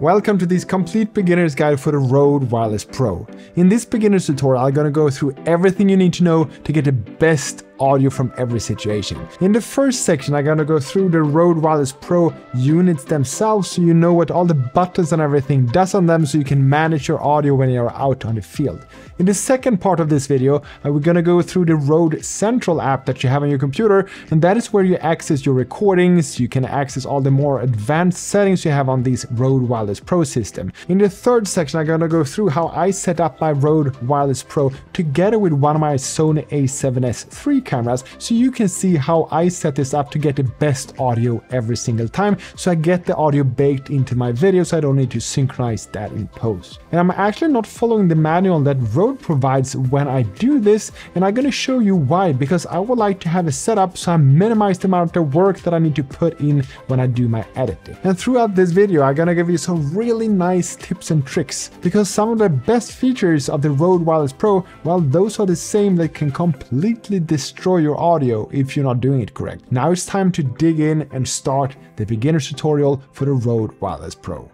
Welcome to this complete beginner's guide for the Røde Wireless Pro. In this beginner's tutorial, I'm gonna go through everything you need to know to get the best audio from every situation. In the first section, I'm gonna go through the Røde Wireless Pro units themselves so you know what all the buttons and everything does on them so you can manage your audio when you're out on the field. In the second part of this video, we're gonna go through the Røde Central app that you have on your computer, and that is where you access your recordings. You can access all the more advanced settings you have on this Røde Wireless Pro system. In the third section, I'm gonna go through how I set up my Røde Wireless Pro together with one of my Sony A7SIII cameras, so you can see how I set this up to get the best audio every single time, so I get the audio baked into my video so I don't need to synchronize that in post. And I'm actually not following the manual that Røde provides when I do this, and I'm gonna show you why, because I would like to have a setup so I minimize the amount of work that I need to put in when I do my editing. And throughout this video, I'm gonna give you some really nice tips and tricks, because some of the best features of the Røde Wireless Pro, well, those are the same that can completely destroy your audio if you're not doing it correct. Now it's time to dig in and start the beginner's tutorial for the Røde Wireless Pro.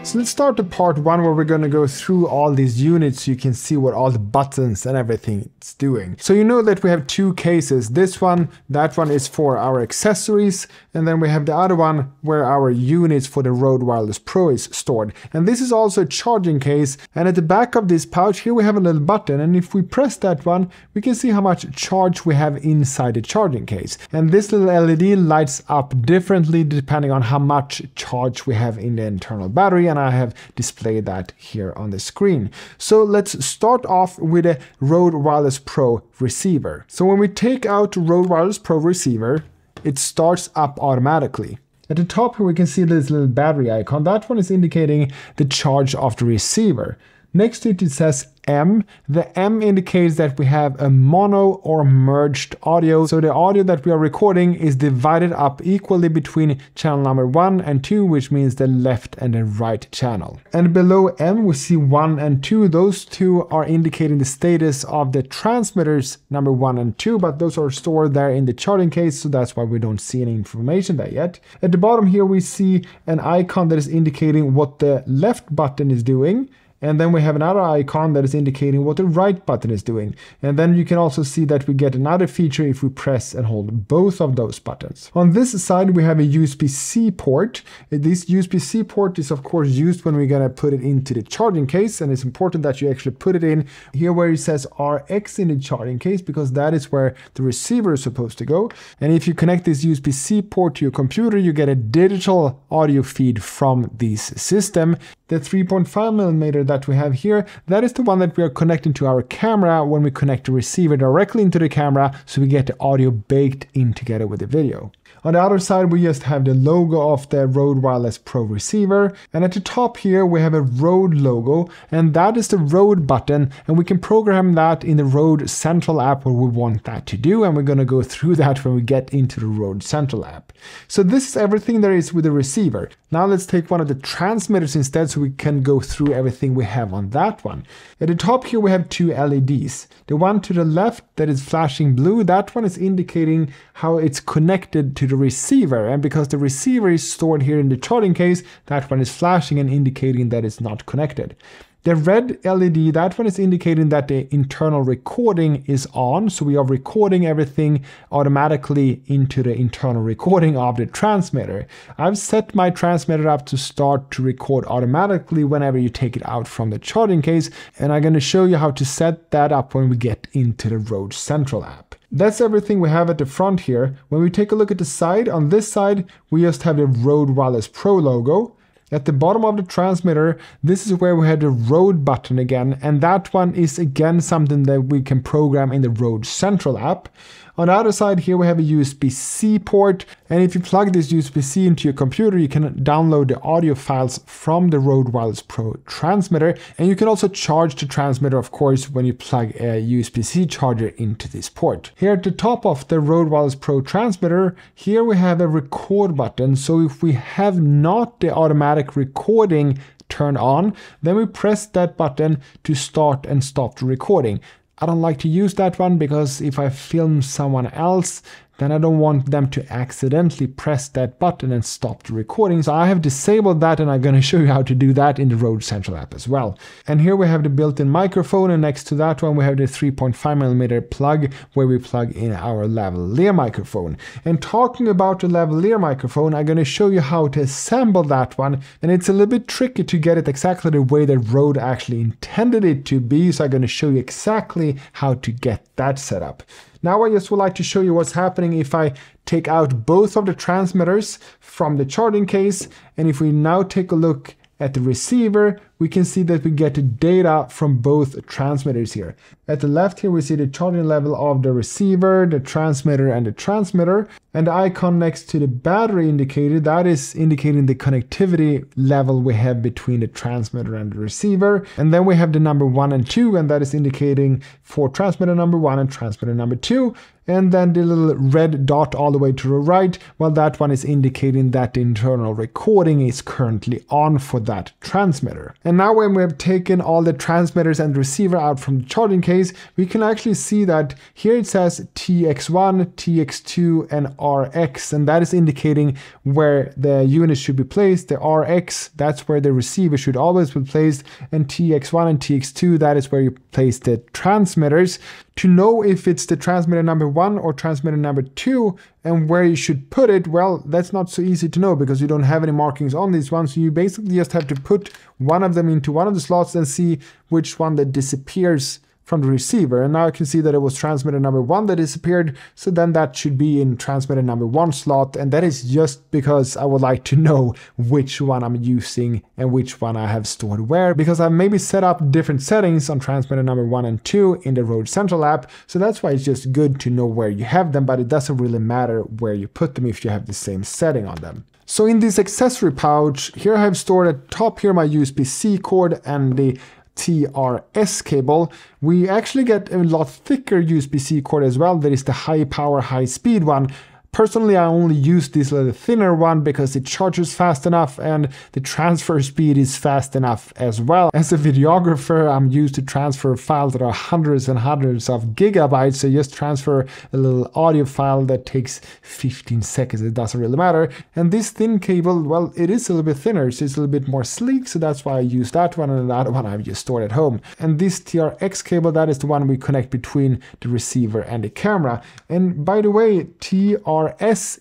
So let's start the part one where we're going to go through all these units so you can see what all the buttons and everything is doing. So you know that we have two cases. This one, that one is for our accessories, and then we have the other one where our units for the Røde Wireless Pro is stored. And this is also a charging case, and at the back of this pouch here we have a little button, and if we press that one we can see how much charge we have inside the charging case. And this little LED lights up differently depending on how much charge we have in the internal battery, and I have displayed that here on the screen. So let's start off with a Røde Wireless Pro receiver. So when we take out the Røde Wireless Pro receiver, it starts up automatically. At the top here we can see this little battery icon. That one is indicating the charge of the receiver. Next to it, it says M. The M indicates that we have a mono or merged audio. So the audio that we are recording is divided up equally between channel number 1 and 2, which means the left and the right channel. And below M, we see 1 and 2. Those two are indicating the status of the transmitters number 1 and 2, but those are stored there in the charging case, so that's why we don't see any information there yet. At the bottom here, we see an icon that is indicating what the left button is doing. And then we have another icon that is indicating what the right button is doing. And then you can also see that we get another feature if we press and hold both of those buttons. On this side, we have a USB-C port. This USB-C port is of course used when we're gonna put it into the charging case. And it's important that you actually put it in here where it says RX in the charging case, because that is where the receiver is supposed to go. And if you connect this USB-C port to your computer, you get a digital audio feed from this system. The 3.5mm that we have here, that is the one that we are connecting to our camera when we connect the receiver directly into the camera, so we get the audio baked in together with the video. On the other side, we just have the logo of the Røde Wireless Pro receiver, and at the top here we have a Røde logo, and that is the Røde button, and we can program that in the Røde Central app where we want that to do, and we're going to go through that when we get into the Røde Central app. So this is everything there is with the receiver. Now let's take one of the transmitters instead so we can go through everything we have on that one. At the top here we have two LEDs. The one to the left that is flashing blue, that one is indicating how it's connected to the receiver, and because the receiver is stored here in the charging case, that one is flashing and indicating that it's not connected. The red LED, that one is indicating that the internal recording is on, so we are recording everything automatically into the internal recording of the transmitter. I've set my transmitter up to start to record automatically whenever you take it out from the charging case, and I'm going to show you how to set that up when we get into the Røde Central app. That's everything we have at the front here. When we take a look at the side, on this side, we just have the Røde Wireless Pro logo. At the bottom of the transmitter, this is where we have the Røde button again, and that one is again something that we can program in the Røde Central app. On the other side here we have a USB-C port, and if you plug this USB-C into your computer, you can download the audio files from the Røde Wireless Pro transmitter, and you can also charge the transmitter, of course, when you plug a USB-C charger into this port. Here at the top of the Røde Wireless Pro transmitter, here we have a record button, so if we have not the automatic recording turned on, then we press that button to start and stop the recording. I don't like to use that one because if I film someone else, then I don't want them to accidentally press that button and stop the recording. So I have disabled that, and I'm going to show you how to do that in the Røde Central app as well. And here we have the built-in microphone, and next to that one we have the 3.5mm plug where we plug in our lavalier microphone. And talking about the lavalier microphone, I'm going to show you how to assemble that one, and it's a little bit tricky to get it exactly the way that Røde actually intended it to be, so I'm going to show you exactly how to get that set up. Now I just would like to show you what's happening if I take out both of the transmitters from the charging case, and if we now take a look at the receiver, we can see that we get the data from both transmitters here. At the left here we see the charging level of the receiver, the transmitter, and the transmitter, and the icon next to the battery indicator, that is indicating the connectivity level we have between the transmitter and the receiver. And then we have the number 1 and 2, and that is indicating for transmitter number 1 and transmitter number 2. And then the little red dot all the way to the right, well, that one is indicating that the internal recording is currently on for that transmitter. And now when we have taken all the transmitters and receiver out from the charging case, we can actually see that here it says TX1, TX2, and RX, and that is indicating where the unit should be placed. The RX, that's where the receiver should always be placed, and TX1 and TX2, that is where you place the transmitters. To know if it's the transmitter number 1 or transmitter number 2 and where you should put it, well, that's not so easy to know because you don't have any markings on these ones. So you basically just have to put one of them into one of the slots and see which one that disappears from the receiver. And now I can see that it was transmitter number 1 that disappeared, so then that should be in transmitter number 1 slot, and that is just because I would like to know which one I'm using and which one I have stored where, because I've maybe set up different settings on transmitter number 1 and 2 in the Røde Central app, so that's why it's just good to know where you have them, but it doesn't really matter where you put them if you have the same setting on them. So in this accessory pouch, here I have stored at top here my USB-C cord and the TRRS cable. We actually get a lot thicker USB-C cord as well. That is the high power, high speed one. Personally, I only use this little thinner one because it charges fast enough and the transfer speed is fast enough as well. As a videographer, I'm used to transfer files that are hundreds and hundreds of gigabytes, so just transfer a little audio file that takes 15 seconds, it doesn't really matter. And this thin cable, well, it is a little bit thinner, so it's a little bit more sleek, so that's why I use that one, and the other one I've just stored at home. And this TRX cable, that is the one we connect between the receiver and the camera. And by the way, TRRS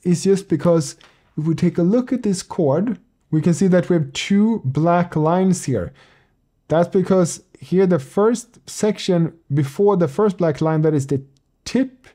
is just because if we take a look at this cord, we can see that we have 2 black lines here. That's because here the first section before the first black line, that is the tip,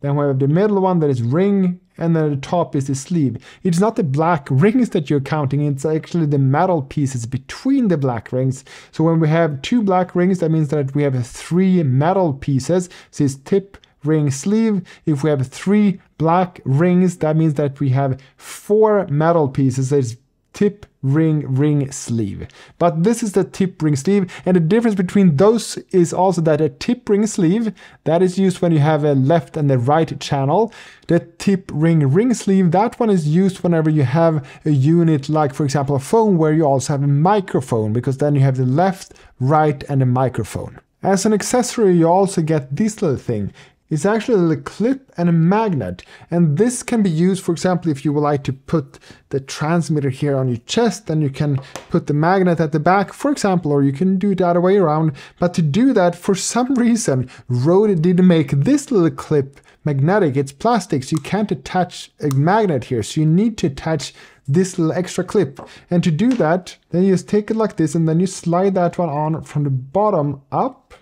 then we have the middle one that is ring, and then the top is the sleeve. It's not the black rings that you're counting, it's actually the metal pieces between the black rings. So when we have 2 black rings, that means that we have 3 metal pieces. So it's tip, ring, sleeve. If we have 3 black rings, that means that we have 4 metal pieces. It's tip, ring, ring, sleeve. But this is the tip, ring, sleeve, and the difference between those is also that a tip, ring, sleeve, that is used when you have a left and a right channel. The tip, ring, ring, sleeve, that one is used whenever you have a unit like, for example, a phone where you also have a microphone, because then you have the left, right, and a microphone. As an accessory, you also get this little thing. It's actually a little clip and a magnet, and this can be used, for example, if you would like to put the transmitter here on your chest, then you can put the magnet at the back, for example, or you can do it the other way around. But to do that, for some reason, Røde didn't make this little clip magnetic. It's plastic, so you can't attach a magnet here, so you need to attach this little extra clip. And to do that, then you just take it like this, and then you slide that one on from the bottom up,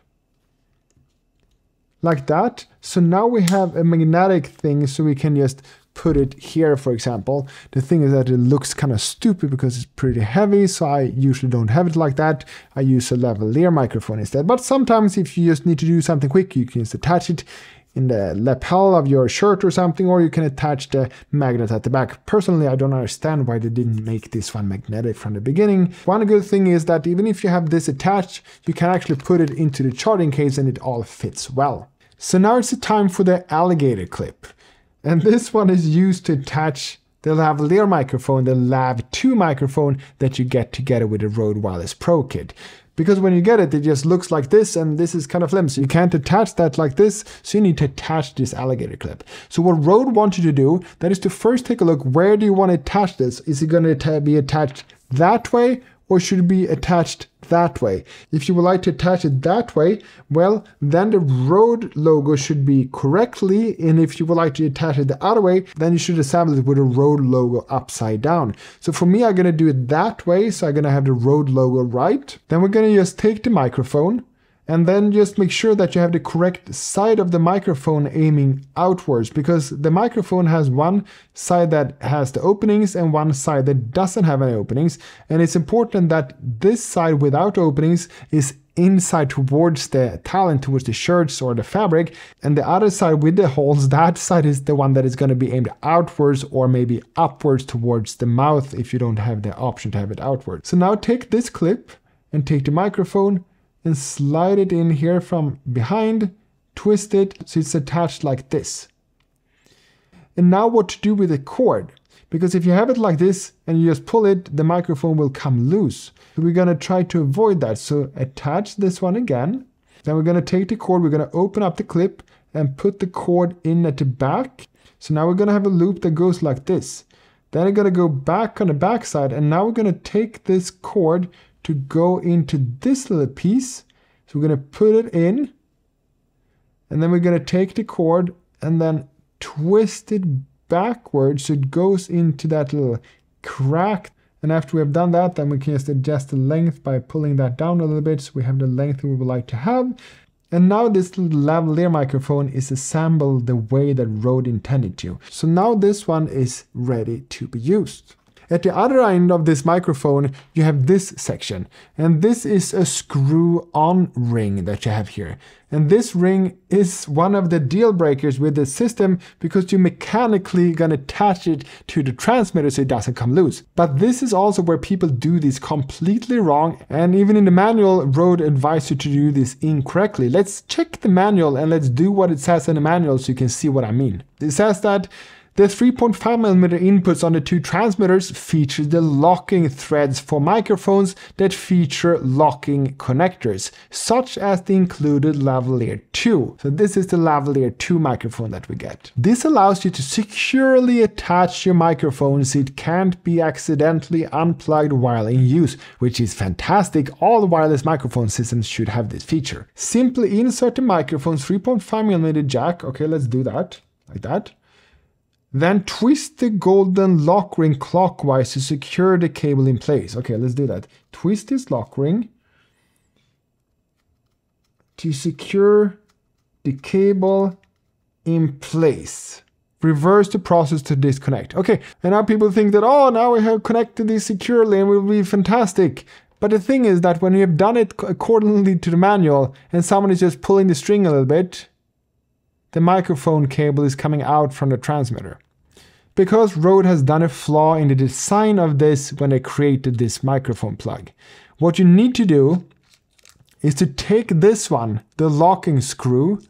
like that. So now we have a magnetic thing, so we can just put it here, for example. The thing is that it looks kind of stupid because it's pretty heavy, so I usually don't have it like that. I use a lavalier microphone instead. But sometimes if you just need to do something quick, you can just attach it in the lapel of your shirt or something, or you can attach the magnet at the back. Personally, I don't understand why they didn't make this one magnetic from the beginning. One good thing is that even if you have this attached, you can actually put it into the charging case and it all fits well. So now it's the time for the alligator clip. And this one is used to attach the lavalier microphone, the Lav II microphone that you get together with the Røde Wireless Pro kit. Because when you get it, it just looks like this, and this is kind of flimsy. You can't attach that like this, so you need to attach this alligator clip. So what Røde wants you to do, that is to first take a look, where do you want to attach this? Is it going to be attached that way, or should it be attached that way? If you would like to attach it that way, well, then the Røde logo should be correctly, and if you would like to attach it the other way, then you should assemble it with a Røde logo upside down. So for me, I'm going to do it that way, so I'm going to have the Røde logo right. Then we're going to just take the microphone, and then just make sure that you have the correct side of the microphone aiming outwards, because the microphone has one side that has the openings and one side that doesn't have any openings. And it's important that this side without openings is inside towards the talent, towards the shirts or the fabric, and the other side with the holes, that side is the one that is going to be aimed outwards or maybe upwards towards the mouth if you don't have the option to have it outward. So now take this clip and take the microphone and slide it in here from behind, twist it so it's attached like this. And now what to do with the cord? Because if you have it like this and you just pull it, the microphone will come loose. So we're going to try to avoid that. So attach this one again. Then we're going to take the cord, we're going to open up the clip and put the cord in at the back. So now we're going to have a loop that goes like this. Then we're going to go back on the back side, and now we're going to take this cord to go into this little piece. So we're going to put it in, and then we're going to take the cord and then twist it backwards so it goes into that little crack. And after we have done that, then we can just adjust the length by pulling that down a little bit so we have the length we would like to have. And now this little lavalier microphone is assembled the way that Røde intended to. So now this one is ready to be used. At the other end of this microphone, you have this section, and this is a screw-on ring that you have here. And this ring is one of the deal breakers with the system because you're mechanically gonna attach it to the transmitter so it doesn't come loose. But this is also where people do this completely wrong, and even in the manual, Røde advises you to do this incorrectly. Let's check the manual and let's do what it says in the manual so you can see what I mean. It says that the 3.5mm inputs on the two transmitters feature the locking threads for microphones that feature locking connectors, such as the included lavalier II. So this is the lavalier II microphone that we get. This allows you to securely attach your microphone so it can't be accidentally unplugged while in use, which is fantastic. All wireless microphone systems should have this feature. Simply insert the microphone's 3.5mm jack. Okay, let's do that, like that. Then twist the golden lock ring clockwise to secure the cable in place. Okay, let's do that. Twist this lock ring to secure the cable in place. Reverse the process to disconnect. Okay, and now people think that, oh, now we have connected this securely and it will be fantastic. But the thing is that when you have done it accordingly to the manual and someone is just pulling the string a little bit, the microphone cable is coming out from the transmitter. Because Røde has done a flaw in the design of this when they created this microphone plug. What you need to do is to take this one, the locking screw,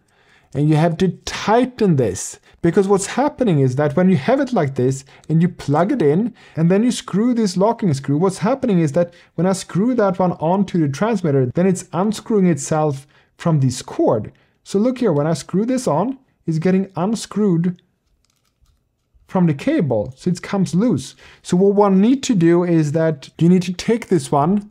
and you have to tighten this. Because what's happening is that when you have it like this and you plug it in and then you screw this locking screw, what's happening is that when I screw that one onto the transmitter, then it's unscrewing itself from this cord. So look here, when I screw this on, it's getting unscrewed from the cable, so it comes loose. So what one need to do is that you need to take this one,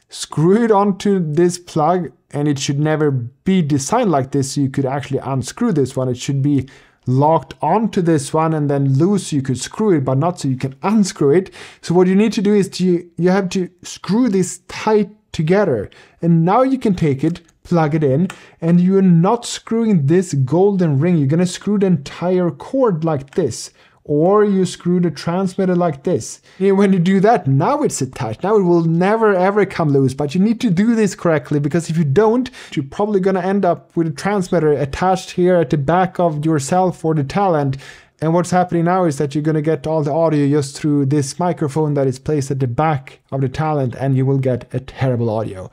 screw it onto this plug, and it should never be designed like this so you could actually unscrew this one. It should be locked onto this one and then loose so you could screw it, but not so you can unscrew it. So what you need to do is you have to screw this tight together, and now you can take it, plug it in, and you're not screwing this golden ring. You're gonna screw the entire cord like this, or you screw the transmitter like this. And when you do that, now it's attached. Now it will never ever come loose, but you need to do this correctly, because if you don't, you're probably gonna end up with a transmitter attached here at the back of yourself or the talent. And what's happening now is that you're gonna get all the audio just through this microphone that is placed at the back of the talent, and you will get a terrible audio.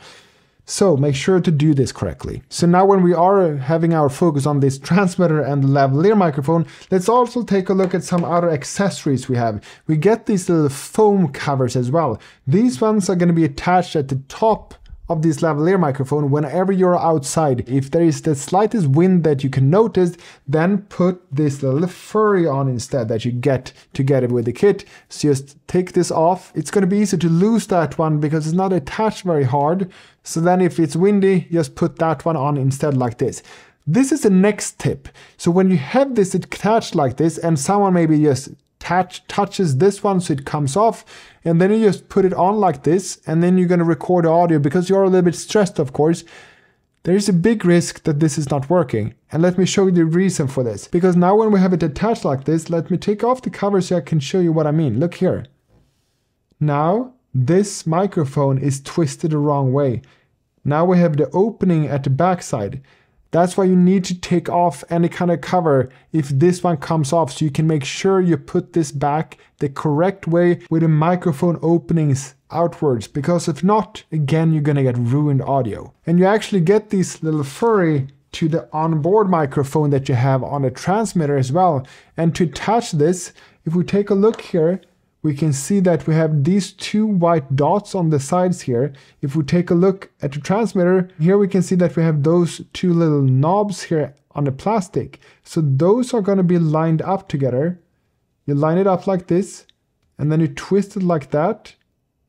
So make sure to do this correctly. So now when we are having our focus on this transmitter and lavalier microphone, let's also take a look at some other accessories we have. We get these little foam covers as well. These ones are going to be attached at the top of this lavalier microphone whenever you're outside. If there is the slightest wind that you can notice, then put this little furry on instead that you get together with the kit. So just take this off. It's going to be easy to lose that one because it's not attached very hard. So then if it's windy, just put that one on instead like this. This is the next tip. So when you have this attached like this and someone maybe just touches this one so it comes off, and then you just put it on like this, and then you're going to record the audio because you're a little bit stressed, of course. There is a big risk that this is not working. And let me show you the reason for this. Because now when we have it attached like this, let me take off the cover so I can show you what I mean. Look here. Now this microphone is twisted the wrong way. Now we have the opening at the back side. That's why you need to take off any kind of cover if this one comes off, so you can make sure you put this back the correct way with the microphone openings outwards, because if not, again, you're gonna get ruined audio. And you actually get this little furry to the onboard microphone that you have on the transmitter as well. And to attach this, if we take a look here, we can see that we have these two white dots on the sides here. If we take a look at the transmitter, here we can see that we have those two little knobs here on the plastic. So those are going to be lined up together. You line it up like this, and then you twist it like that,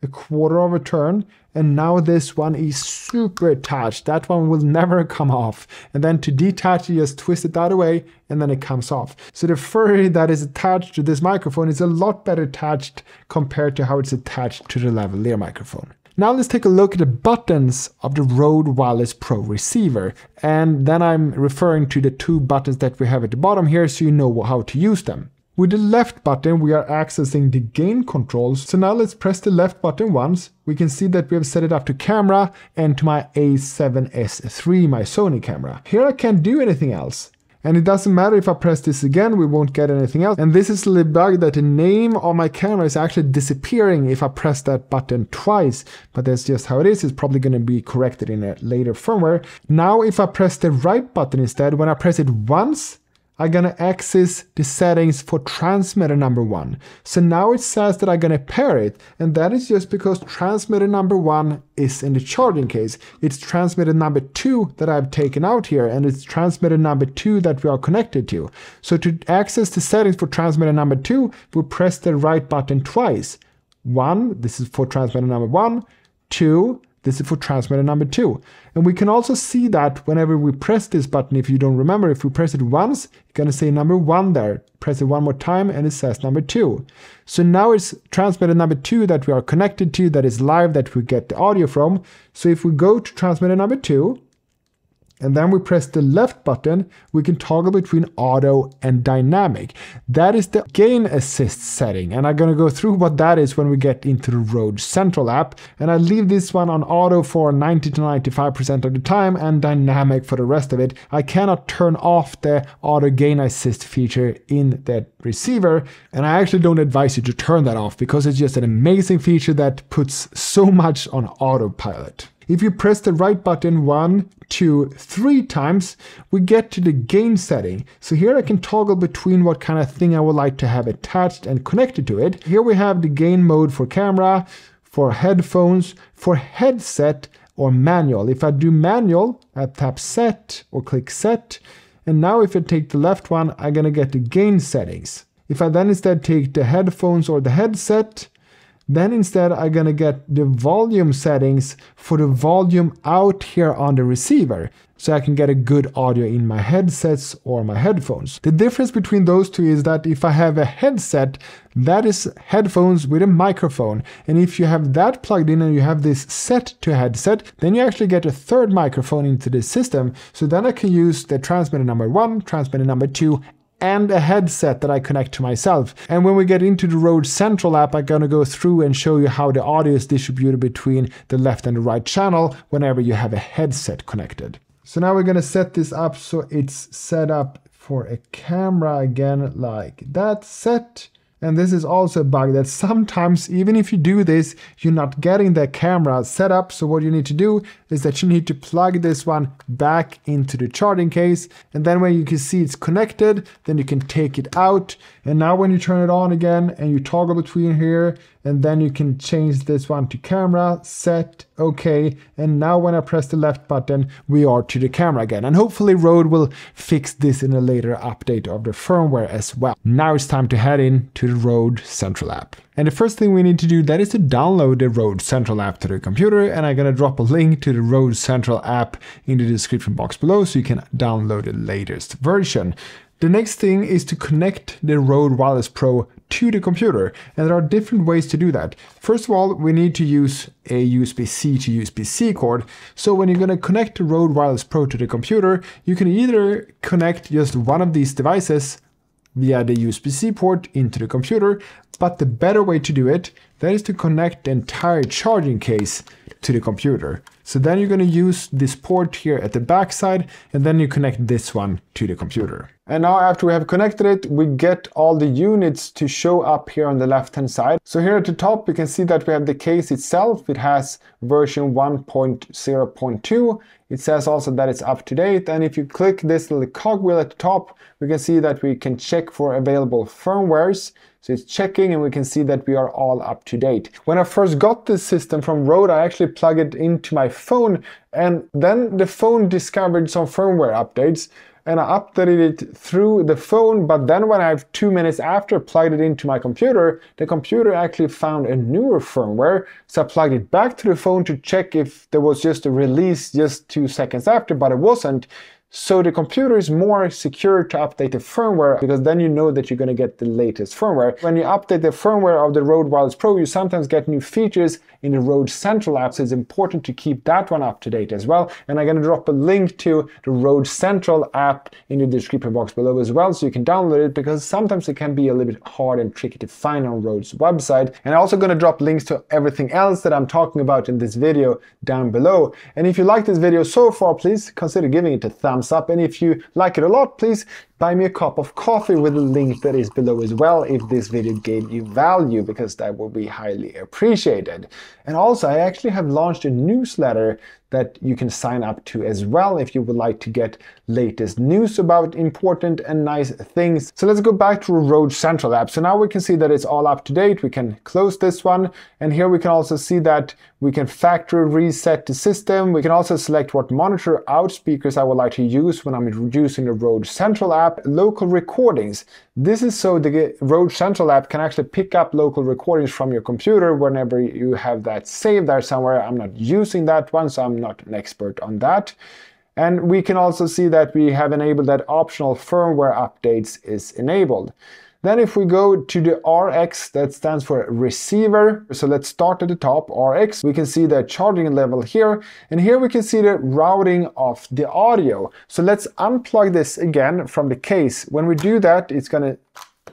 a quarter of a turn, and now this one is super attached. That one will never come off. And then to detach, you just twist it that way, and then it comes off. So the furry that is attached to this microphone is a lot better attached compared to how it's attached to the lavalier microphone. Now let's take a look at the buttons of the Røde Wireless Pro receiver. And then I'm referring to the two buttons that we have at the bottom here, so you know how to use them. With the left button, we are accessing the gain controls. So now let's press the left button once. We can see that we have set it up to camera and to my A7SIII, my Sony camera. Here I can't do anything else. And it doesn't matter if I press this again, we won't get anything else. And this is a little bug that the name of my camera is actually disappearing if I press that button twice. But that's just how it is. It's probably going to be corrected in a later firmware. Now if I press the right button instead, when I press it once, I'm going to access the settings for transmitter number 1. So now it says that I'm going to pair it, and that is just because transmitter number 1 is in the charging case. It's transmitter number 2 that I've taken out here, and it's transmitter number 2 that we are connected to. So to access the settings for transmitter number 2, we press the right button twice. 1, this is for transmitter number 1, 2, this is for transmitter number 2. And we can also see that whenever we press this button, if you don't remember, if we press it once, you're going to say number 1 there. Press it one more time and it says number 2. So now it's transmitter number 2 that we are connected to, that is live, that we get the audio from. So if we go to transmitter number 2, and then we press the left button, we can toggle between auto and dynamic. That is the gain assist setting, and I'm going to go through what that is when we get into the Røde Central app. And I leave this one on auto for 90 to 95% of the time and dynamic for the rest of it. I cannot turn off the auto gain assist feature in that receiver, and I actually don't advise you to turn that off because it's just an amazing feature that puts so much on autopilot. If you press the right button 1, 2, 3 times, we get to the gain setting. So here I can toggle between what kind of thing I would like to have attached and connected to it. Here we have the gain mode for camera, for headphones, for headset, or manual. If I do manual, I tap set or click set. And now if I take the left one, I'm gonna get the gain settings. If I then instead take the headphones or the headset, then instead I'm gonna get the volume settings for the volume out here on the receiver, so I can get a good audio in my headsets or my headphones. The difference between those two is that if I have a headset, that is headphones with a microphone. And if you have that plugged in and you have this set to headset, then you actually get a third microphone into the system. So then I can use the transmitter number 1, transmitter number 2, and a headset that I connect to myself. And when we get into the Røde Central app, I'm gonna go through and show you how the audio is distributed between the left and the right channel whenever you have a headset connected. So now we're gonna set this up so it's set up for a camera again, like that, set. And this is also a bug that sometimes, even if you do this, you're not getting the camera set up. So what you need to do is that you need to plug this one back into the charging case. And then when you can see it's connected, then you can take it out And now when you turn it on again and you toggle between here, and then you can change this one to camera, set, okay. And now when I press the left button, we are to the camera again. And hopefully Røde will fix this in a later update of the firmware as well. Now it's time to head in to the Røde Central app. And the first thing we need to do, that is to download the Røde Central app to the computer. And I'm gonna drop a link to the Røde Central app in the description box below so you can download the latest version. The next thing is to connect the Røde Wireless Pro to the computer, and there are different ways to do that. First of all, we need to use a USB-C to USB-C cord. So when you're going to connect the Røde Wireless Pro to the computer, you can either connect just one of these devices via the USB-C port into the computer, but the better way to do it, that is to connect the entire charging case to the computer. So then you're going to use this port here at the back side, and then you connect this one to the computer. And now after we have connected it, we get all the units to show up here on the left hand side. So here at the top, you can see that we have the case itself. It has version 1.0.2. It says also that it's up to date. And if you click this little cogwheel at the top, we can see that we can check for available firmwares. So it's checking, and we can see that we are all up to date. When I first got this system from Røde, I actually plugged it into my phone, and then the phone discovered some firmware updates, and I updated it through the phone. But then when I have 2 minutes after plugged it into my computer, the computer actually found a newer firmware. So I plugged it back to the phone to check if there was just a release just 2 seconds after, but it wasn't. So the computer is more secure to update the firmware, because then you know that you're going to get the latest firmware. When you update the firmware of the Røde Wireless Pro, you sometimes get new features in the Røde Central app, so it's important to keep that one up to date as well. And I'm going to drop a link to the Røde Central app in the description box below as well, so you can download it, because sometimes it can be a little bit hard and tricky to find on Røde's website. And I'm also going to drop links to everything else that I'm talking about in this video down below. And if you like this video so far, please consider giving it a thumbs up. And if you like it a lot, please buy me a cup of coffee with the link that is below as well if this video gave you value, because that will be highly appreciated. And also, I actually have launched a newsletter that you can sign up to as well if you would like to get latest news about important and nice things. So let's go back to Røde Central app. So now we can see that it's all up to date. We can close this one, and here we can also see that we can factory reset the system. We can also select what monitor out speakers I would like to use when I'm using the Røde Central app. Local recordings. This is so the Røde Central app can actually pick up local recordings from your computer whenever you have that saved there somewhere. I'm not using that one, so I'm not an expert on that. And we can also see that we have enabled that optional firmware updates is enabled. Then if we go to the RX, that stands for receiver. So let's start at the top, RX. We can see the charging level here, and here we can see the routing of the audio. So let's unplug this again from the case. When we do that, it's going to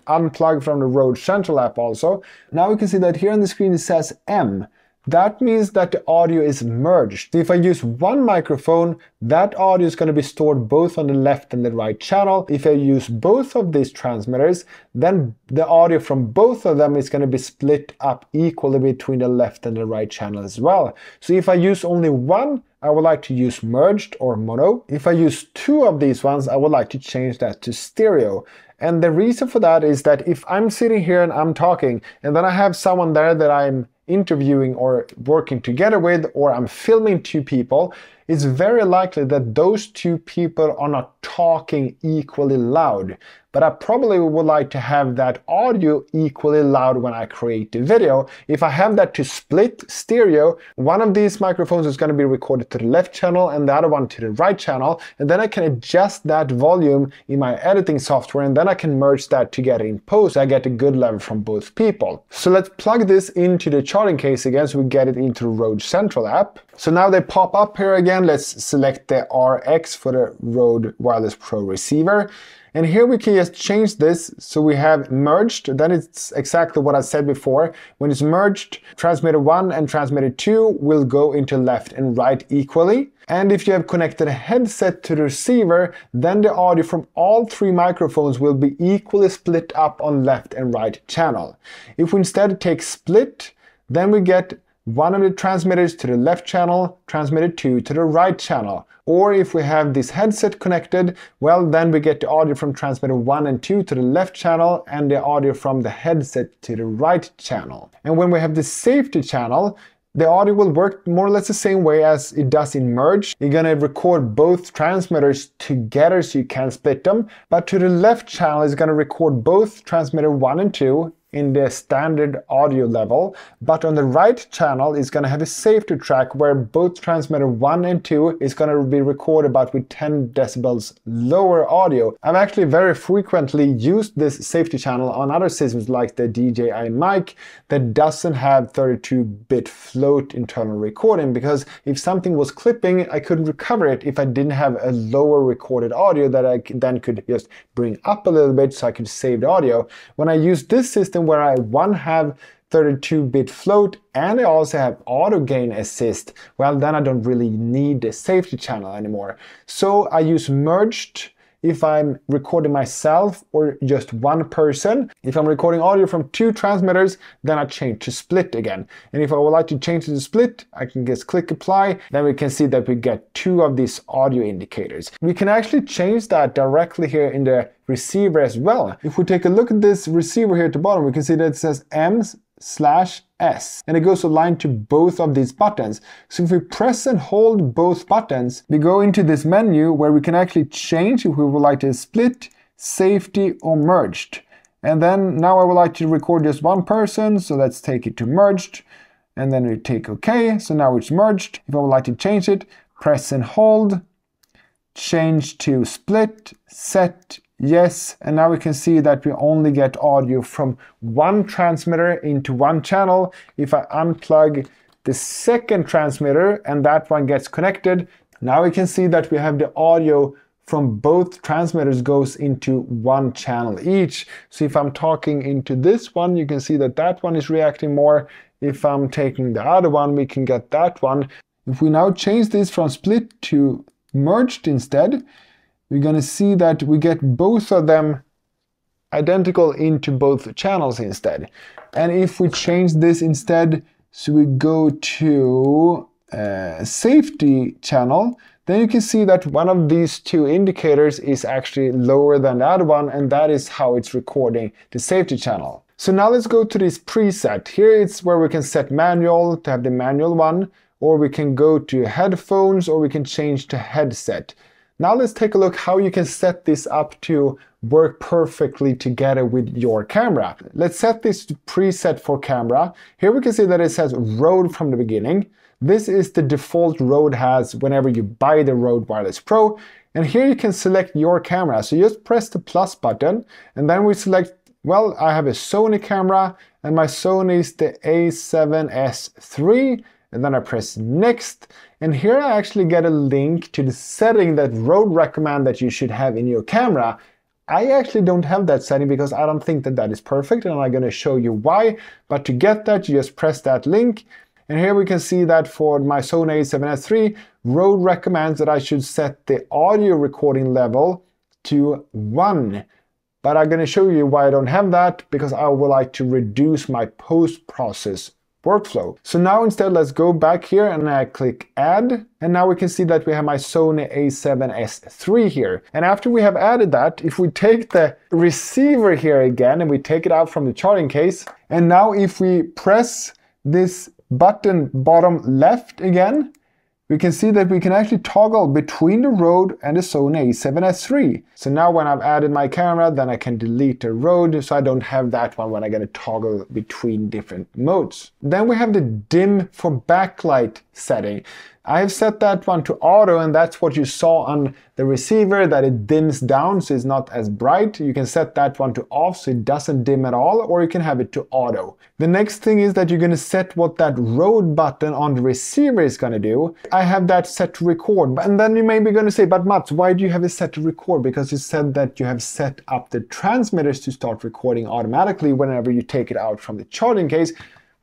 unplug from the Røde Central app also. Now we can see that here on the screen it says M. That means that the audio is merged. If I use one microphone, that audio is going to be stored both on the left and the right channel. If I use both of these transmitters, then the audio from both of them is going to be split up equally between the left and the right channel as well. So if I use only one, I would like to use merged or mono. If I use two of these ones, I would like to change that to stereo. And the reason for that is that if I'm sitting here and I'm talking, and then I have someone there that I'm interviewing or working together with, or I'm filming two people, it's very likely that those two people are not talking equally loud. But I probably would like to have that audio equally loud when I create the video. If I have that to split stereo, one of these microphones is going to be recorded to the left channel and the other one to the right channel, and then I can adjust that volume in my editing software, and then I can merge that together in post. I get a good level from both people. So let's plug this into the charging case again so we get it into the Røde Central app. So now they pop up here again. Let's select the RX for the Røde Wireless Pro receiver. And here we can just change this so we have merged. Then it's exactly what I said before. When it's merged, transmitter 1 and transmitter 2 will go into left and right equally. And if you have connected a headset to the receiver, then the audio from all three microphones will be equally split up on left and right channel. If we instead take split, then we get one of the transmitters to the left channel, transmitter 2 to the right channel. Or if we have this headset connected, well, then we get the audio from transmitter 1 and 2 to the left channel and the audio from the headset to the right channel. And when we have the safety channel, the audio will work more or less the same way as it does in merge. You're gonna record both transmitters together so you can split them, but to the left channel is gonna record both transmitter 1 and 2 in the standard audio level, but on the right channel is going to have a safety track where both transmitter 1 and 2 is going to be recorded but with 10 decibels lower audio. I've actually very frequently used this safety channel on other systems like the DJI mic that doesn't have 32-bit float internal recording, because if something was clipping, I couldn't recover it if I didn't have a lower recorded audio that I then could just bring up a little bit so I could save the audio. When I use this system where I have 32-bit float and I also have auto gain assist, well, then I don't really need the safety channel anymore. So I use merged if I'm recording myself or just one person. If I'm recording audio from 2 transmitters, then I change to split again. And if I would like to change to split, I can just click apply. Then we can see that we get 2 of these audio indicators. We can actually change that directly here in the receiver as well. If we take a look at this receiver here at the bottom, we can see that it says M/S, and it goes aligned to both of these buttons. So if we press and hold both buttons, we go into this menu where we can actually change if we would like to split, safety, or merged. And then now I would like to record just one person, so let's take it to merged, and then we take OK. So now it's merged. If I would like to change it, press and hold, change to split, set, yes, and now we can see that we only get audio from one transmitter into one channel. If I unplug the second transmitter and that one gets connected, now we can see that we have the audio from both transmitters goes into one channel each. So if I'm talking into this one, you can see that that one is reacting more. If I'm taking the other one, we can get that one. If we now change this from split to merged instead, we're going to see that we get both of them identical into both channels instead. And if we change this instead, so we go to safety channel, then you can see that one of these 2 indicators is actually lower than the other one, and that is how it's recording the safety channel. So now let's go to this preset. Here it's where we can set manual to have the manual one, or we can go to headphones, or we can change to headset. Now let's take a look how you can set this up to work perfectly together with your camera. Let's set this to preset for camera. Here we can see that it says Rode from the beginning. This is the default Rode has whenever you buy the Rode Wireless Pro. And here you can select your camera. So just press the plus button and then we select, well, I have a Sony camera and my Sony is the A7S III. And then I press next, and here I actually get a link to the setting that Rode recommend that you should have in your camera. I actually don't have that setting because I don't think that that is perfect, and I'm going to show you why. But to get that, you just press that link, and here we can see that for my Sony A7S III, Rode recommends that I should set the audio recording level to 1. But I'm going to show you why I don't have that, because I would like to reduce my post-process workflow. So now instead, let's go back here and I click add, and now we can see that we have my Sony A7S III here. And after we have added that, if we take the receiver here again and we take it out from the charging case, and now if we press this button bottom left again, we can see that we can actually toggle between the Rode and the Sony A7S III. So now when I've added my camera, then I can delete the Rode, so I don't have that one when I'm going to toggle between different modes. Then we have the dim for backlight setting. I have set that one to auto, and that's what you saw on the receiver, that it dims down so it's not as bright. You can set that one to off so it doesn't dim at all, or you can have it to auto. The next thing is that you're going to set what that Rode button on the receiver is going to do. I have that set to record, and then you may be going to say, but Mats, why do you have it set to record? Because you said that you have set up the transmitters to start recording automatically whenever you take it out from the charging case.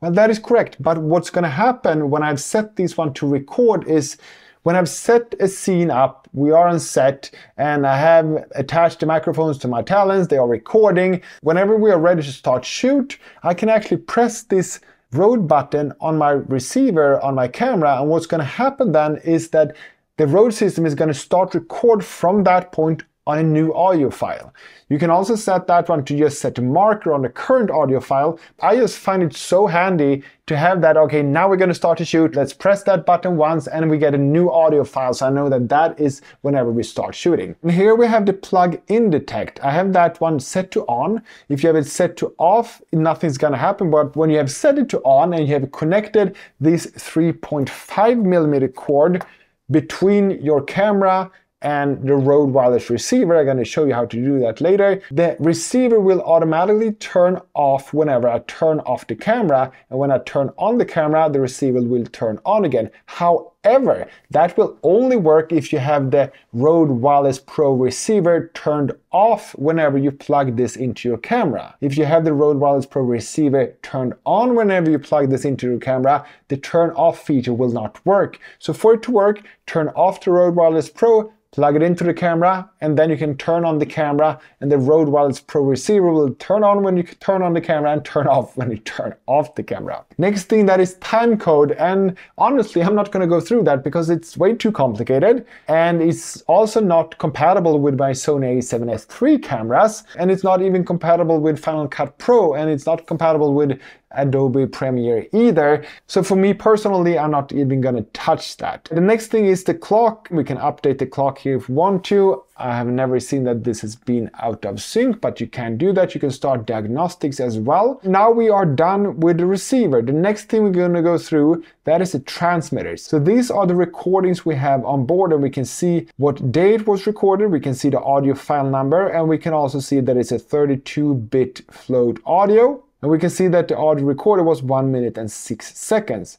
Well, that is correct, but what's going to happen when I've set this one to record is when I've set a scene up, we are on set, and I have attached the microphones to my talons, they are recording. Whenever we are ready to start shoot, I can actually press this Røde button on my receiver on my camera, and what's going to happen then is that the Røde system is going to start record from that point on a new audio file. You can also set that one to just set a marker on the current audio file. I just find it so handy to have that, okay, now we're going to start to shoot, let's press that button once and we get a new audio file, so I know that that is whenever we start shooting. And here we have the plug-in detect. I have that one set to on. If you have it set to off, nothing's going to happen, but when you have set it to on and you have connected this 3.5mm cord between your camera and the Røde Wireless receiver, I'm going to show you how to do that later, the receiver will automatically turn off whenever I turn off the camera, and when I turn on the camera, the receiver will turn on again. However, that will only work if you have the Røde Wireless Pro receiver turned off whenever you plug this into your camera. If you have the Røde Wireless Pro receiver turned on whenever you plug this into your camera, the turn off feature will not work. So for it to work, turn off the Røde Wireless Pro, plug it into the camera, and then you can turn on the camera, and the Røde Wireless Pro receiver will turn on when you turn on the camera and turn off when you turn off the camera. Next thing, that is time code, and honestly I'm not going to go through that because it's way too complicated, and it's also not compatible with my Sony A7SIII cameras, and it's not even compatible with Final Cut Pro, and it's not compatible with Adobe Premiere either. So for me personally, I'm not even gonna touch that. The next thing is the clock. We can update the clock here if we want to. I have never seen that this has been out of sync, but you can do that. You can start diagnostics as well. Now we are done with the receiver. The next thing we're gonna go through, that is the transmitters. So these are the recordings we have on board, and we can see what day it was recorded. We can see the audio file number, and we can also see that it's a 32-bit float audio. And we can see that the audio recorded was 1 minute and 6 seconds.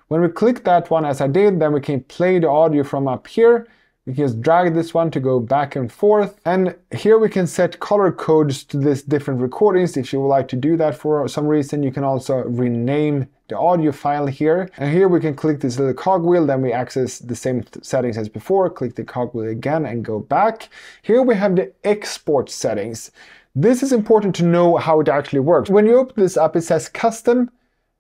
When we click that one as I did, then we can play the audio from up here. We can just drag this one to go back and forth. And here we can set color codes to these different recordings. If you would like to do that for some reason, you can also rename the audio file here. And here we can click this little cogwheel, then we access the same settings as before. Click the cogwheel again and go back. Here we have the export settings. This is important to know how it actually works. When you open this up, it says custom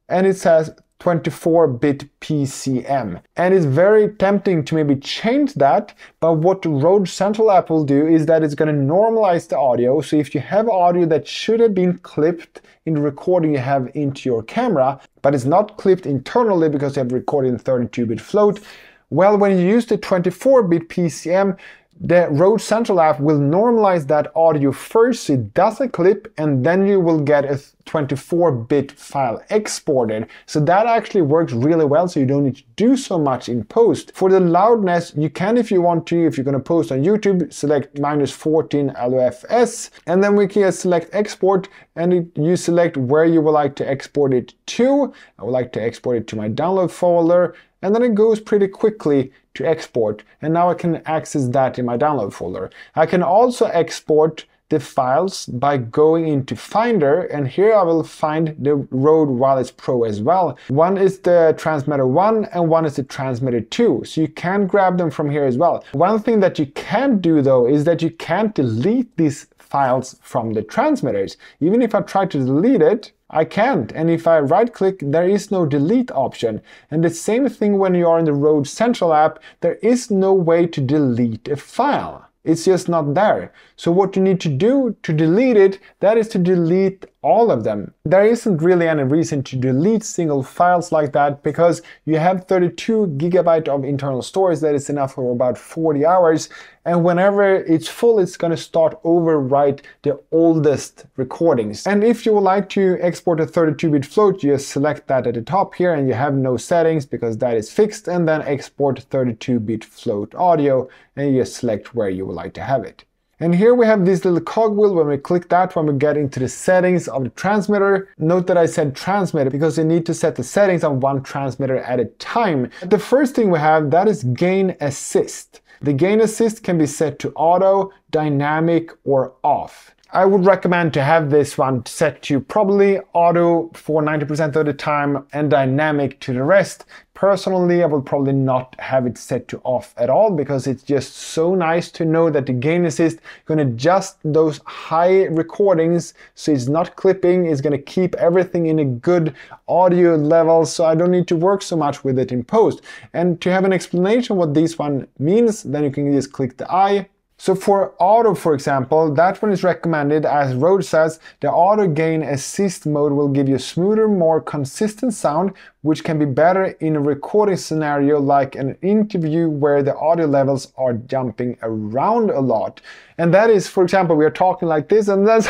and it says 24-bit PCM. And it's very tempting to maybe change that, but what the Røde Central app will do is that it's going to normalize the audio. So if you have audio that should have been clipped in the recording you have into your camera, but it's not clipped internally because you have recorded in 32-bit float, well, when you use the 24-bit PCM, the Røde Central app will normalize that audio first so it doesn't clip, and then you will get a 24-bit file exported. So that actually works really well, so you don't need to do so much in post. For the loudness, you can, if you want to, if you're going to post on YouTube, select -14 LOFS, and then we can select export, and you select where you would like to export it to. I would like to export it to my download folder, and then it goes pretty quickly to export, and now I can access that in my download folder. I can also export the files by going into Finder, and here I will find the Røde Wireless Pro as well. One is the transmitter 1 and one is the transmitter 2, so you can grab them from here as well. One thing that you can't do though is that you can't delete these files from the transmitters. Even if I try to delete it, I can't, and if I right click, there is no delete option. And the same thing when you are in the Røde Central app, there is no way to delete a file. It's just not there. So what you need to do to delete it, that is to delete all of them. There isn't really any reason to delete single files like that because you have 32 GB of internal storage. That is enough for about 40 hours. And whenever it's full, it's going to start overwrite the oldest recordings. And if you would like to export a 32-bit float, you just select that at the top here and you have no settings because that is fixed, and then export 32-bit float audio, and you just select where you would like to have it. And here we have this little cogwheel. When we click that, when we get into the settings of the transmitter, note that I said transmitter because you need to set the settings on one transmitter at a time. The first thing we have, that is gain assist. The gain assist can be set to auto, dynamic, or off. I would recommend to have this one set to probably auto for 90% of the time and dynamic to the rest. Personally, I will probably not have it set to off at all because it's just so nice to know that the gain assist is going to adjust those high recordings so it's not clipping, it's going to keep everything in a good audio level, so I don't need to work so much with it in post. And to have an explanation what this one means, then you can just click the eye. So for auto, for example, that one is recommended. As Røde says, the auto gain assist mode will give you a smoother, more consistent sound, which can be better in a recording scenario like an interview where the audio levels are jumping around a lot. And that is, for example, we are talking like this and that's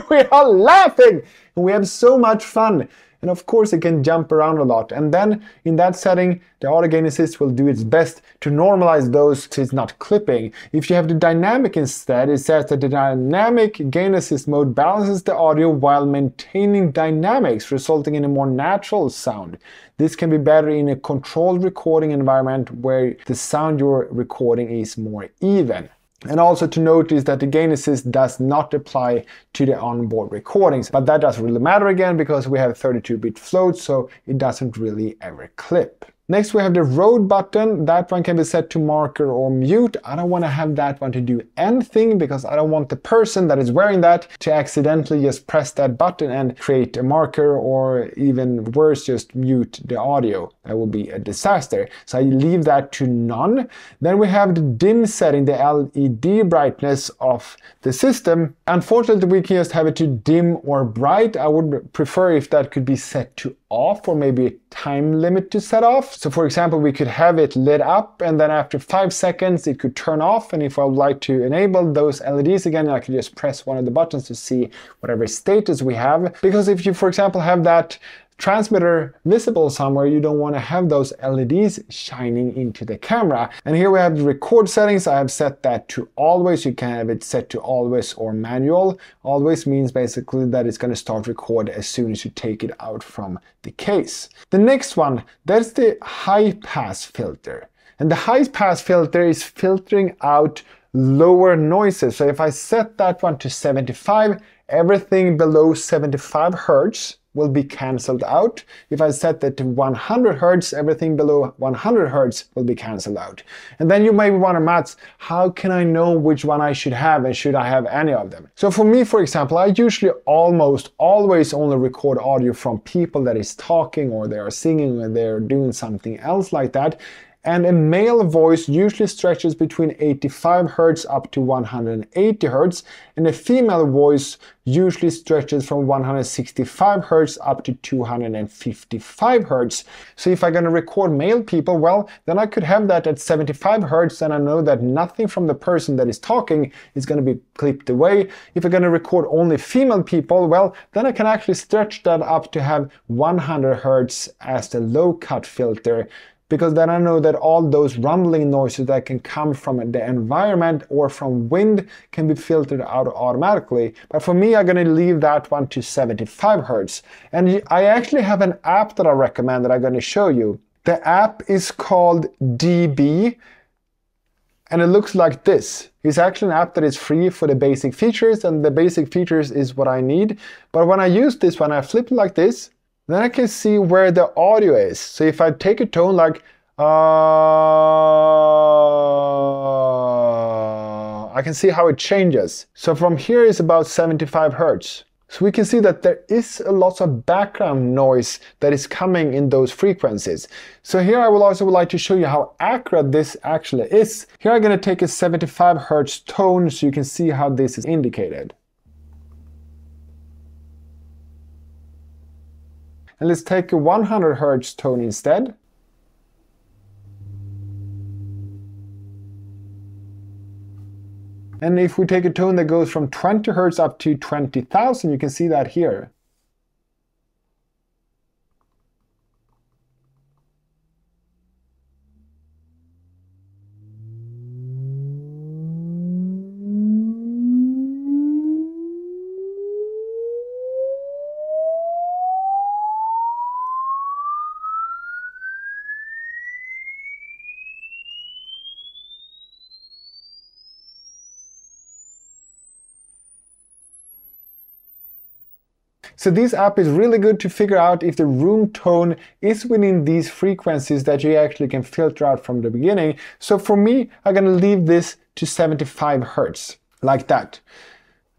we are laughing and we have so much fun. And of course it can jump around a lot. And then in that setting, the auto gain assist will do its best to normalize those so it's not clipping. If you have the dynamic instead, it says that the dynamic gain assist mode balances the audio while maintaining dynamics, resulting in a more natural sound. This can be better in a controlled recording environment where the sound you're recording is more even. And also to notice that the gain assist does not apply to the onboard recordings, but that doesn't really matter again because we have 32-bit float, so it doesn't really ever clip. Next we have the Røde button. That one can be set to marker or mute. I don't want to have that one to do anything because I don't want the person that is wearing that to accidentally just press that button and create a marker, or even worse, just mute the audio. That would be a disaster. So I leave that to none. Then we have the dim setting, the LED brightness of the system. Unfortunately, we can just have it to dim or bright. I would prefer if that could be set to off, or maybe a time limit to set off. So for example, we could have it lit up and then after 5 seconds it could turn off, and if I would like to enable those LEDs again, I could just press one of the buttons to see whatever status we have. Because if you, for example, have that transmitter visible somewhere, you don't want to have those LEDs shining into the camera. And here we have the record settings. I have set that to always. You can have it set to always or manual. Always means basically that it's going to start record as soon as you take it out from the case. The next one, that's the high pass filter. And the high pass filter is filtering out lower noises. So if I set that one to 75, everything below 75 Hertz will be cancelled out. If I set that to 100 Hertz, everything below 100 Hertz will be cancelled out. And then you may wonder, Mats, how can I know which one I should have, and should I have any of them? So for me, for example, I usually almost always only record audio from people that is talking, or they are singing, or they're doing something else like that. And a male voice usually stretches between 85 Hz up to 180 Hz, and a female voice usually stretches from 165 Hz up to 255 Hz. So if I'm going to record male people, well, then I could have that at 75 Hz, and I know that nothing from the person that is talking is going to be clipped away. If I'm going to record only female people, well, then I can actually stretch that up to have 100 Hz as the low cut filter, because then I know that all those rumbling noises that can come from the environment or from wind can be filtered out automatically. But for me, I'm going to leave that one to 75 Hz. And I actually have an app that I recommend that I'm going to show you. The app is called DB, and it looks like this. It's actually an app that is free for the basic features, and the basic features is what I need. But when I use this one, I flip it like this. Then I can see where the audio is. So if I take a tone like I can see how it changes. So from here is about 75 Hz. So we can see that there is a lot of background noise that is coming in those frequencies. So here I will also like to show you how accurate this actually is. Here I'm going to take a 75 Hz tone so you can see how this is indicated. And let's take a 100 Hz tone instead. And if we take a tone that goes from 20 Hz up to 20,000, you can see that here. So this app is really good to figure out if the room tone is within these frequencies that you actually can filter out from the beginning. So for me, I'm gonna leave this to 75 Hertz, like that.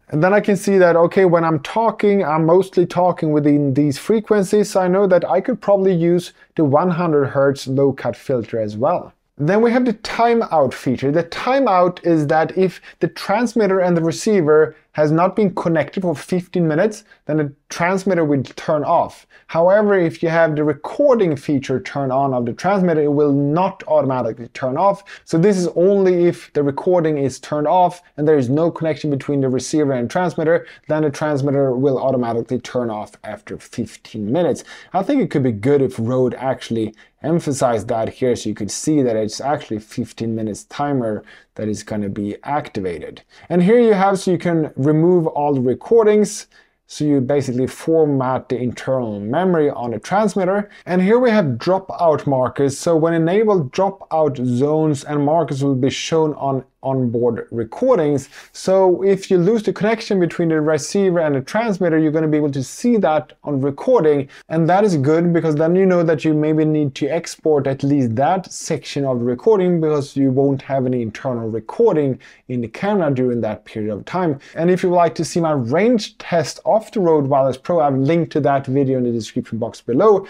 And then I can see that, okay, when I'm talking, I'm mostly talking within these frequencies. So I know that I could probably use the 100 Hertz low cut filter as well. Then we have the timeout feature. The timeout is that if the transmitter and the receiver has not been connected for 15 minutes, then the transmitter will turn off. However, if you have the recording feature turned on of the transmitter, it will not automatically turn off. So this is only if the recording is turned off and there is no connection between the receiver and transmitter, then the transmitter will automatically turn off after 15 minutes. I think it could be good if Røde actually emphasized that here, so you could see that it's actually 15 minutes timer that is going to be activated. And here you have, so you can remove all the recordings. So you basically format the internal memory on the transmitter. And here we have dropout markers. So when enabled, dropout zones and markers will be shown on onboard recordings. So if you lose the connection between the receiver and the transmitter, you're going to be able to see that on recording. And that is good because then you know that you maybe need to export at least that section of the recording because you won't have any internal recording in the camera during that period of time. And if you would like to see my range test of the Røde Wireless Pro, I've linked to that video in the description box below.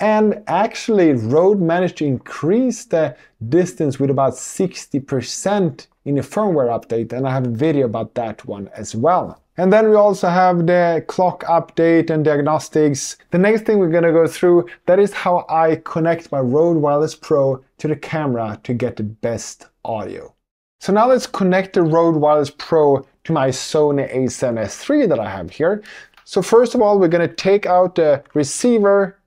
And actually, Røde managed to increase the distance with about 60% in the firmware update, and I have a video about that one as well. And then we also have the clock update and diagnostics. The next thing we're going to go through, that is how I connect my Røde Wireless Pro to the camera to get the best audio. So now let's connect the Røde Wireless Pro to my Sony A7SIII that I have here. So first of all, we're going to take out the receiver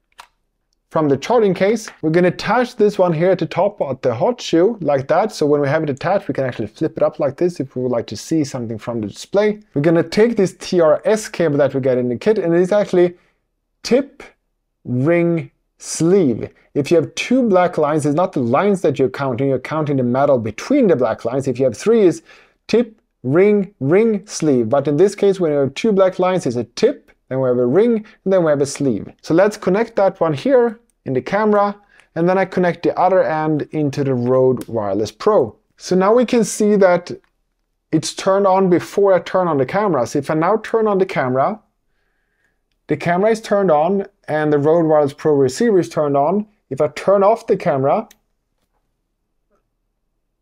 from the charging case. We're going to attach this one here at the top of the hot shoe like that. So when we have it attached, we can actually flip it up like this if we would like to see something from the display. We're going to take this TRRS cable that we get in the kit, and it's actually tip, ring, sleeve. If you have two black lines, it's not the lines that you're counting the metal between the black lines. If you have three, is tip, ring, ring, sleeve. But in this case, when you have two black lines, it's a tip, then we have a ring, and then we have a sleeve. So let's connect that one here in the camera, and then I connect the other end into the Røde Wireless Pro. So now we can see that it's turned on before I turn on the camera. So if I now turn on the camera is turned on and the Røde Wireless Pro receiver is turned on. If I turn off the camera,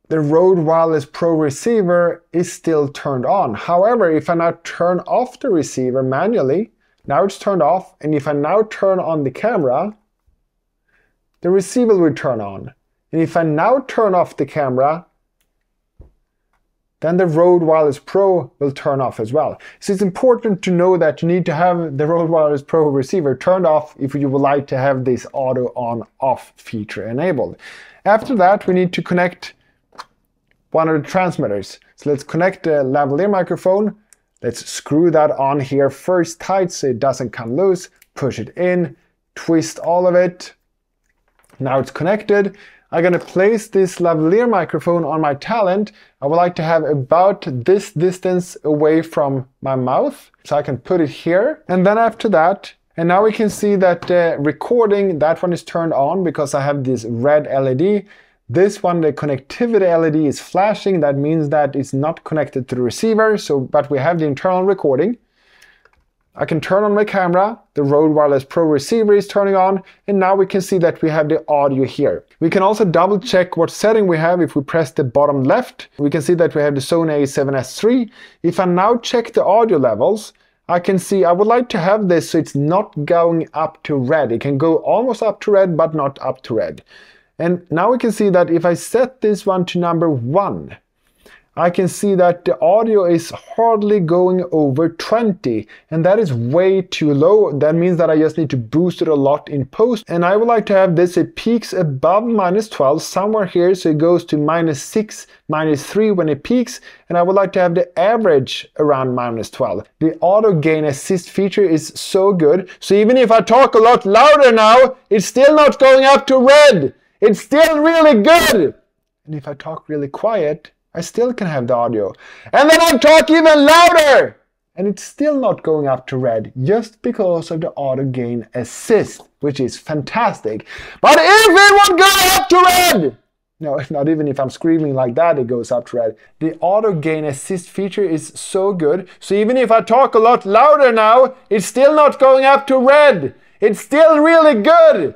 the Røde Wireless Pro receiver is still turned on. However, if I now turn off the receiver manually, now it's turned off, and if I now turn on the camera, the receiver will turn on. And if I now turn off the camera, then the Røde Wireless Pro will turn off as well. So it's important to know that you need to have the Røde Wireless Pro receiver turned off if you would like to have this auto on-off feature enabled. After that, we need to connect one of the transmitters. So let's connect the lavalier microphone. Let's screw that on here first tight so it doesn't come loose. Push it in, twist all of it. Now it's connected. I'm going to place this lavalier microphone on my talent. I would like to have about this distance away from my mouth. So I can put it here. And then after that, and now we can see that the recording, that one is turned on because I have this red LED. This one, the connectivity LED is flashing. That means that it's not connected to the receiver. But we have the internal recording. I can turn on my camera, the Røde Wireless Pro receiver is turning on, and now we can see that we have the audio here. We can also double check what setting we have. If we press the bottom left, we can see that we have the Sony A7SIII. If I now check the audio levels, I can see I would like to have this so it's not going up to red. It can go almost up to red, but not up to red. And now we can see that if I set this one to number 1, I can see that the audio is hardly going over 20, and that is way too low. That means that I just need to boost it a lot in post. And I would like to have this, it peaks above -12 somewhere here, so it goes to -6, -3 when it peaks, and I would like to have the average around -12. The auto gain assist feature is so good, so even if I talk a lot louder now, it's still not going up to red. It's still really good. And if I talk really quiet, I still can have the audio. And then I talk even louder, and it's still not going up to red just because of the auto gain assist, which is fantastic. But if it would go up to red, no, not even if I'm screaming like that, it goes up to red. The auto gain assist feature is so good, so even if I talk a lot louder now, it's still not going up to red. It's still really good.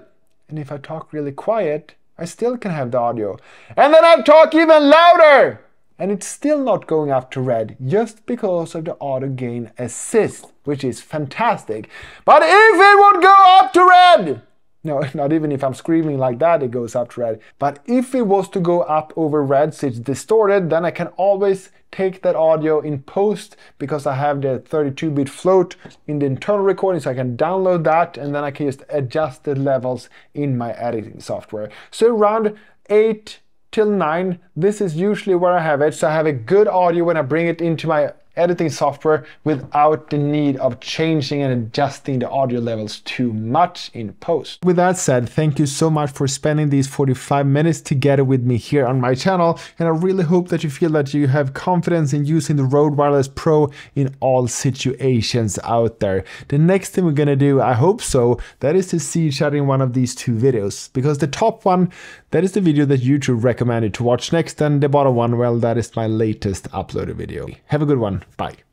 And if I talk really quiet, I still can have the audio. And then I talk even louder, and it's still not going up to red just because of the auto gain assist, which is fantastic. But if it would go up to red, no, not even if I'm screaming like that, it goes up to red. But if it was to go up over red, so it's distorted, then I can always take that audio in post because I have the 32-bit float in the internal recording, so I can download that and then I can just adjust the levels in my editing software. So around 8 till 9, this is usually where I have it. So I have a good audio when I bring it into my editing software without the need of changing and adjusting the audio levels too much in post. With that said, thank you so much for spending these 45 minutes together with me here on my channel, and I really hope that you feel that you have confidence in using the Røde Wireless Pro in all situations out there. The next thing we're gonna do, I hope so, that is to see each other in one of these two videos, because the top one, that is the video that YouTube recommended to watch next, and the bottom one, well, that is my latest uploaded video. Have a good one. Bye.